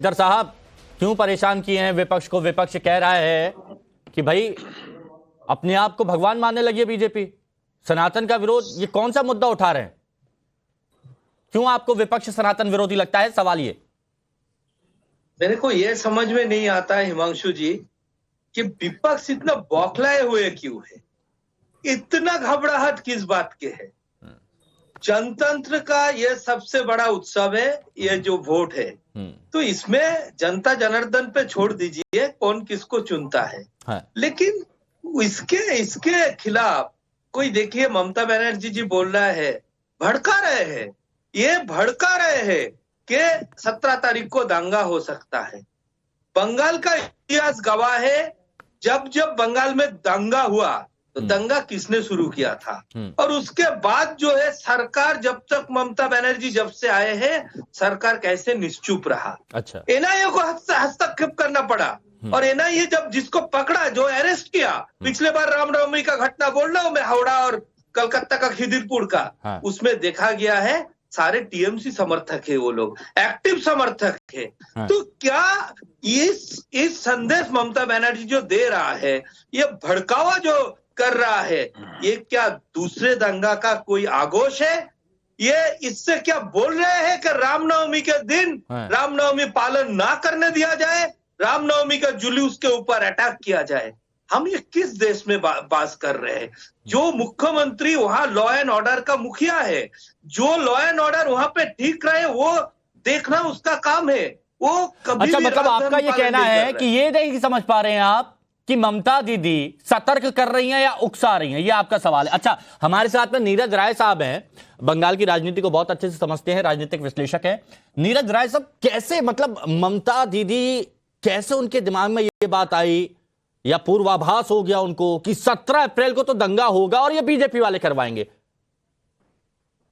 इधर साहब क्यों परेशान किए हैं विपक्ष को? विपक्ष कह रहा है कि भाई अपने आप को भगवान मानने लगी है बीजेपी। सनातन का विरोध, ये कौन सा मुद्दा उठा रहे हैं? क्यों आपको विपक्ष सनातन विरोधी लगता है? सवाल ये मेरे को ये समझ में नहीं आता है हिमांशु जी कि विपक्ष इतना बौखलाए हुए क्यों है, इतना घबराहट किस बात के है। जनतंत्र का ये सबसे बड़ा उत्सव है, ये जो वोट है, तो इसमें जनता जनार्दन पे छोड़ दीजिए कौन किसको चुनता है। लेकिन इसके खिलाफ कोई, देखिए ममता बनर्जी जी बोल रहा है, भड़का रहे हैं, ये भड़का रहे हैं कि 17 तारीख को दंगा हो सकता है। बंगाल का इतिहास गवाह है, जब जब बंगाल में दंगा हुआ तो दंगा किसने शुरू किया था, और उसके बाद जो है सरकार, जब तक ममता बनर्जी जब से आए हैं, सरकार कैसे निश्चुप रहा। अच्छा, एनआईए को हस्तक्षेप करना पड़ा, और एनआईए जब जिसको पकड़ा, जो अरेस्ट किया, पिछले बार रामनवमी का घटना बोल रहा हूं मैं, हावड़ा और कलकत्ता का खिदिरपुर का, उसमें देखा गया है सारे टीएमसी समर्थक है, वो लोग एक्टिव समर्थक है। तो क्या इस संदेश ममता बनर्जी जो दे रहा है, ये भड़कावा जो कर रहा है, ये क्या दूसरे दंगा का कोई आगोश है? ये इससे क्या बोल रहे हैं कि रामनवमी के दिन रामनवमी पालन ना करने दिया जाए, रामनवमी का जुलूस के ऊपर अटैक किया जाए? हम ये किस देश में बात कर रहे हैं? जो मुख्यमंत्री वहां लॉ एंड ऑर्डर का मुखिया है, जो लॉ एंड ऑर्डर वहां पे ठीक रहे वो देखना उसका काम है, वो कभी अच्छा, मतलब आपका ये कहना है कि ये नहीं समझ पा रहे हैं आप कि ममता दीदी सतर्क कर रही हैं या उकसा रही हैं, ये आपका सवाल है। अच्छा, हमारे साथ में नीरज राय साहब हैं, बंगाल की राजनीति को बहुत अच्छे से समझते हैं, राजनीतिक विश्लेषक हैं। नीरज राय साहब, कैसे, मतलब ममता दीदी, कैसे उनके दिमाग में ये बात आई, या पूर्वाभास हो गया उनको कि 17 अप्रैल को तो दंगा होगा और ये बीजेपी वाले करवाएंगे?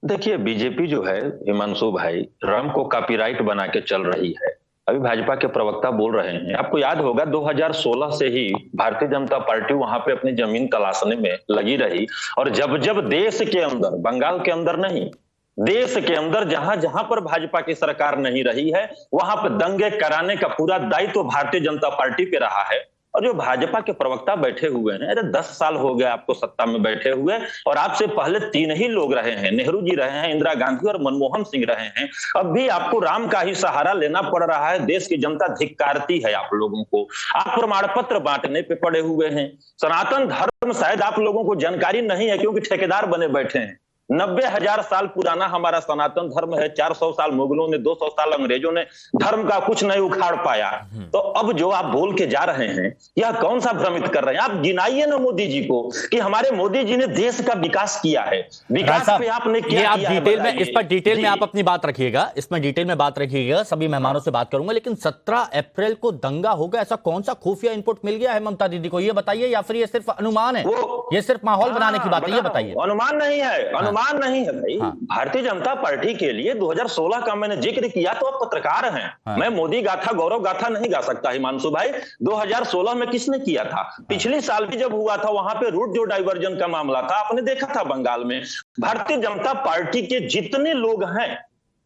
देखिए, बीजेपी जो है हिमांशु भाई, राम को कॉपीराइट बना के चल रही है। अभी भाजपा के प्रवक्ता बोल रहे हैं, आपको याद होगा 2016 से ही भारतीय जनता पार्टी वहां पे अपनी जमीन तलाशने में लगी रही, और जब जब देश के अंदर, बंगाल के अंदर नहीं, देश के अंदर जहां जहां पर भाजपा की सरकार नहीं रही है, वहां पर दंगे कराने का पूरा दायित्व भारतीय जनता पार्टी पे रहा है। और जो भाजपा के प्रवक्ता बैठे हुए हैं, अरे 10 साल हो गए आपको सत्ता में बैठे हुए, और आपसे पहले 3 ही लोग रहे हैं, नेहरू जी रहे हैं, इंदिरा गांधी और मनमोहन सिंह रहे हैं। अब भी आपको राम का ही सहारा लेना पड़ रहा है। देश की जनता धिक्कारती है आप लोगों को। आप प्रमाण पत्र बांटने पे पड़े हुए हैं। सनातन धर्म शायद आप लोगों को जानकारी नहीं है, क्योंकि ठेकेदार बने बैठे हैं। 90,000 साल पुराना हमारा सनातन धर्म है। 400 साल मुगलों ने, 200 साल अंग्रेजों ने धर्म का कुछ नहीं उखाड़ पाया। तो अब जो आप बोल के जा रहे हैं, यह कौन सा भ्रमित कर रहे हैं? आप गिनाइए ना मोदी जी को कि हमारे मोदी जी ने देश का विकास किया है। विकास पे आपने क्या किया है? डिटेल में, इस पर डिटेल में आप अपनी बात रखिएगा, इसमें डिटेल में बात रखिएगा, सभी मेहमानों से बात करूंगा। लेकिन 17 अप्रैल को दंगा होगा, ऐसा कौन सा खुफिया इनपुट मिल गया है ममता दीदी को, ये बताइए, या फिर ये सिर्फ अनुमान है, ये सिर्फ माहौल बनाने की बात है, ये बताइए। अनुमान नहीं है, अनुमान नहीं है भाई। भारतीय जनता पार्टी के लिए 2016 का मैंने जिक्र किया, तो आप पत्रकार हैं। मैं मोदी गाथा, गौरव गाथा नहीं गा सकता हिमांशु भाई। 2016 में किसने किया था? पिछली साल भी जब हुआ था, वहां पे रूट जो डाइवर्जन का मामला था, आपने देखा था बंगाल में। भारतीय जनता पार्टी के जितने लोग हैं,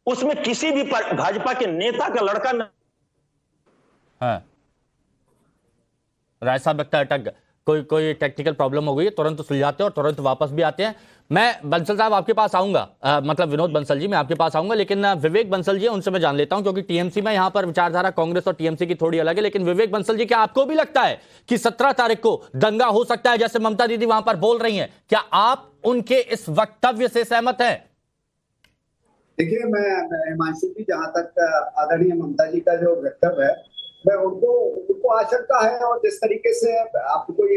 उसमें किसी भी भाजपा के नेता का लड़का नहीं। राय साहब लगता है अटक, कोई टेक्निकल प्रॉब्लम हो गई है, तुरंत सुलझाते हैं और तुरंत वापस भी आते हैं। मैं बंसल साहब आपके पास आऊंगा, मतलब विनोद बंसल जी, मैं आपके पास आऊंगा, लेकिन विवेक बंसल जी उनसे मैं जान लेता हूं, क्योंकि टीएमसी में यहां पर विचारधारा कांग्रेस और टीएमसी की थोड़ी अलग है। लेकिन विवेक बंसल जी, क्या आपको भी लगता है कि 17 तारीख को दंगा हो सकता है, जैसे ममता दीदी वहां पर बोल रही हैं? क्या आप उनके इस वक्तव्य से सहमत हैं? देखिए, मैं हिमांशु जी, जहां तक आदरणीय ममता जी का जो वक्तव्य है, मैं उनको आशंका है, और जिस तरीके से आपको ये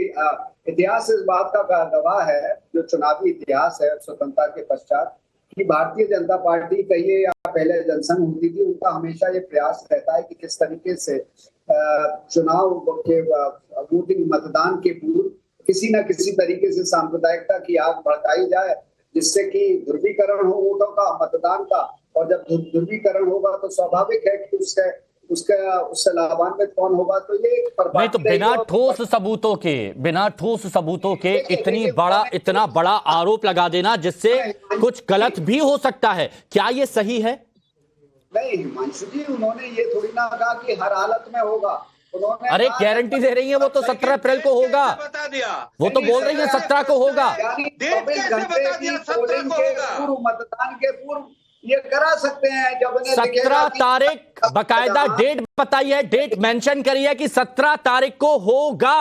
इतिहास इस बात का गवाह है, जो चुनावी इतिहास है स्वतंत्रता के पश्चात, कि भारतीय जनता पार्टी कहिए या पहले जनसंघ होती थी, उनका हमेशा ये प्रयास रहता है कि किस तरीके से चुनाव के वोटिंग, मतदान के पूर्व किसी न किसी तरीके से सांप्रदायिकता की आग भड़काई जाए, जिससे कि ध्रुवीकरण हो वोटों का, मतदान का। और जब ध्रुवीकरण होगा तो स्वाभाविक है कि उससे लाभान्वित कौन होगा। तो ये नहीं, तो बिना ठोस सबूतों के इतना बड़ा आरोप लगा देना, जिससे कुछ गलत भी हो सकता है, क्या ये सही है? नहीं हिमांशु जी, उन्होंने ये थोड़ी ना कहा कि हर हालत में होगा। उन्होंने अरे कहा गारंटी दे रही है वो तो 17 अप्रैल को होगा, बता दिया, वो तो बोल रही है 17 को होगा। यानी डेट 24 कैसे घंटे बता की दिया 17 पोलिंग को के होगा? पूर्व, मतदान के पूर्व ये करा सकते हैं जब उन्हें 17 दिखेगा कि- तारीख बकायदा डेट बताई है, डेट मेंशन करी है कि 17 तारीख को होगा।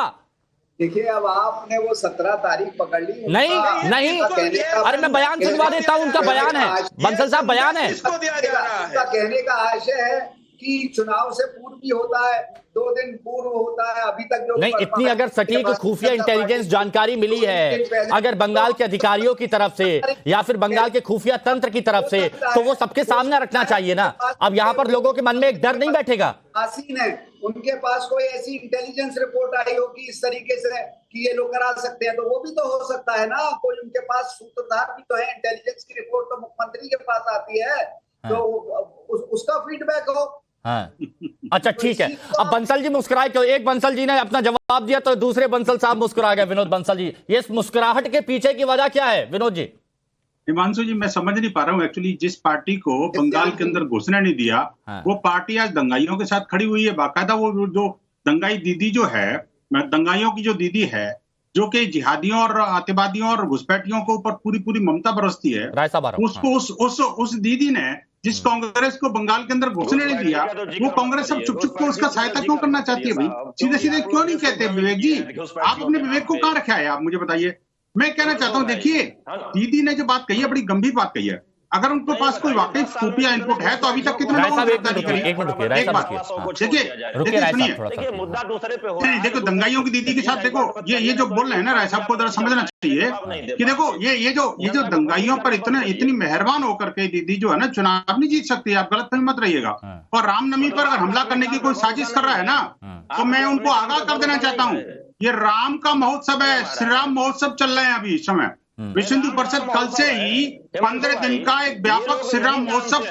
देखिए अब आपने वो 17 तारीख पकड़ ली। नहीं, उनका- नहीं। उनका कहने का- अरे मैं बयान सुनवा देता हूं, उनका बयान है, बंसल साहब बयान है। किसको दिया जा रहा है? उनका कहने का आशय है कि चुनाव से पूर्व भी होता है, 2 दिन पूर्व होता है, अभी तक जो नहीं, इतनी अगर सटीक खुफिया इंटेलिजेंस जानकारी मिली है अगर बंगाल के अधिकारियों की तरफ से या फिर बंगाल के खुफिया तंत्र की तरफ से, तो वो सबके सामने रखना चाहिए ना। अब यहाँ पर लोगों के मन में एक डर नहीं बैठेगा। आसीन है, उनके पास कोई ऐसी इंटेलिजेंस रिपोर्ट आई हो कि इस तरीके से कि ये लोग करा सकते हैं, तो वो भी तो हो सकता है ना। कोई उनके पास सूत्रधार भी तो है, इंटेलिजेंस की रिपोर्ट तो मुख्यमंत्री के पास आती है, तो उसका फीडबैक हो। हाँ, अच्छा ठीक है। अब बंसल जी मुस्कुराए क्यों? एक बंसल जी ने अपना जवाब दिया तो दूसरे बंसल साहब मुस्कुरा गए। विनोद बंसल जी, ये मुस्कुराहट के पीछे की वजह क्या है विनोद जी? हिमांशु जी, मैं समझ नहीं पा रहा हूँ एक्चुअली, जिस पार्टी को बंगाल के अंदर घुसने नहीं दिया, हाँ। वो पार्टी आज दंगाइयों के साथ खड़ी हुई है। बाकायदा वो जो दंगाई दीदी जो है, दंगाइयों की जो दीदी है, जो कि जिहादियों और आतिवादियों और घुसपैठियों के ऊपर पूरी ममता बरसती है, राय साहब आ रहा हूं। उसको उस दीदी ने जिस कांग्रेस को बंगाल के अंदर घुसने नहीं दिया, वो कांग्रेस अब चुप चुप को उसका सहायता क्यों करना चाहती है भाई? सीधे सीधे क्यों नहीं कहते विवेक जी? आप अपने विवेक को कहाँ रखा है, आप मुझे बताइए। मैं कहना चाहता हूँ, देखिए दीदी ने जो बात कही है बड़ी गंभीर बात कही है। अगर उनके पास कोई वाकई खुफिया इनपुट है तो अभी तक कितने राय साहब, लोगों ने एक मिनट रुकिए, गिरफ्तारी एक मिनट रुकिए, करी? राय एक साहब बात रुकिए। रुकिए राय सुनिए, साहब थोड़ा सा। मुद्दा दूसरे पे हो नहीं देखो, दंगाइयों की दीदी के साथ देखो, ये जो बोल रहे हैं ना राय साहब को जरा समझना चाहिए कि देखो ये जो दंगाइयों पर इतनी मेहरबान होकर के दीदी जो है ना, चुनाव नहीं जीत सकती, आप गलत फहमी मत रहिएगा। और रामनवमी पर अगर हमला करने की कोई साजिश कर रहा है ना, तो मैं उनको आगाह कर देना चाहता हूँ, ये राम का महोत्सव है, श्री राम महोत्सव चल रहे हैं अभी इस समय। विश्व हिंदू परिषद कल से ही 15 दिन का एक व्यापक श्री राम महोत्सव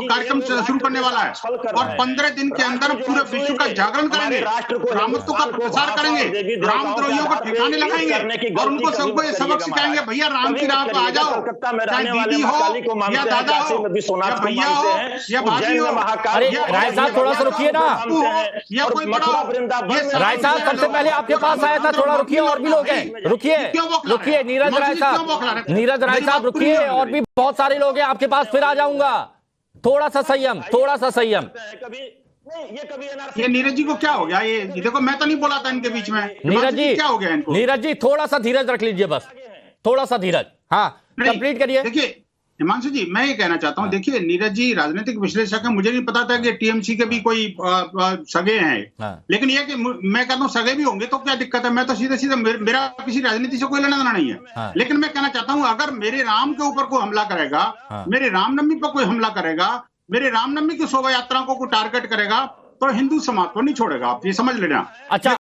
कार्यक्रम शुरू करने वाला है, और 15 दिन के अंदर पूरे विश्व का जागरण करेंगे, रामत्व का प्रसार करेंगे, रामद्रोहियों को ठिकाने लगाएंगे और उनको सबको ये सबक सिखाएंगे, भैया राम की राह पर आ जाओ, चाहे दीदी हो या दादा हो या भैया हो या भाभी हो। अरे राय साहब थोड़ा सा रुकिए ना, या कोई बड़ा, राय साहब सबसे पहले आपके पास आया था, थोड़ा रुकिए, और भी लोग हैं, रुकिए नीरज राय साहब रुकिए, और भी बहुत सारे लोग हैं आपके पास, फिर आ जाऊंगा। थोड़ा सा संयम, थोड़ा सा संयम। ये नीरज जी को क्या हो गया? ये देखो, मैं तो नहीं बोला था इनके बीच में। नीरज जी क्या हो गया इनको? नीरज जी थोड़ा सा धीरज रख लीजिए, बस थोड़ा सा धीरज। हाँ, कंप्लीट करिए। देखिए हिमांशु जी, मैं ये कहना चाहता हूँ, देखिए नीरज जी राजनीतिक विश्लेषक है, मुझे नहीं पता था कि टीएमसी के भी कोई सगे हैं। हाँ। लेकिन ये कि मैं कहता हूँ सगे भी होंगे तो क्या दिक्कत है? मैं तो सीधे सीधे मेरा किसी राजनीति से कोई लेना देना नहीं है। हाँ। लेकिन मैं कहना चाहता हूँ, अगर मेरे राम के ऊपर कोई हमला करेगा, हाँ। मेरे रामनवमी पर कोई हमला करेगा, मेरे रामनवमी की शोभा यात्राओं को कोई टारगेट करेगा, तो हिंदू समाज को नहीं छोड़ेगा, आप ये समझ लेना। अच्छा।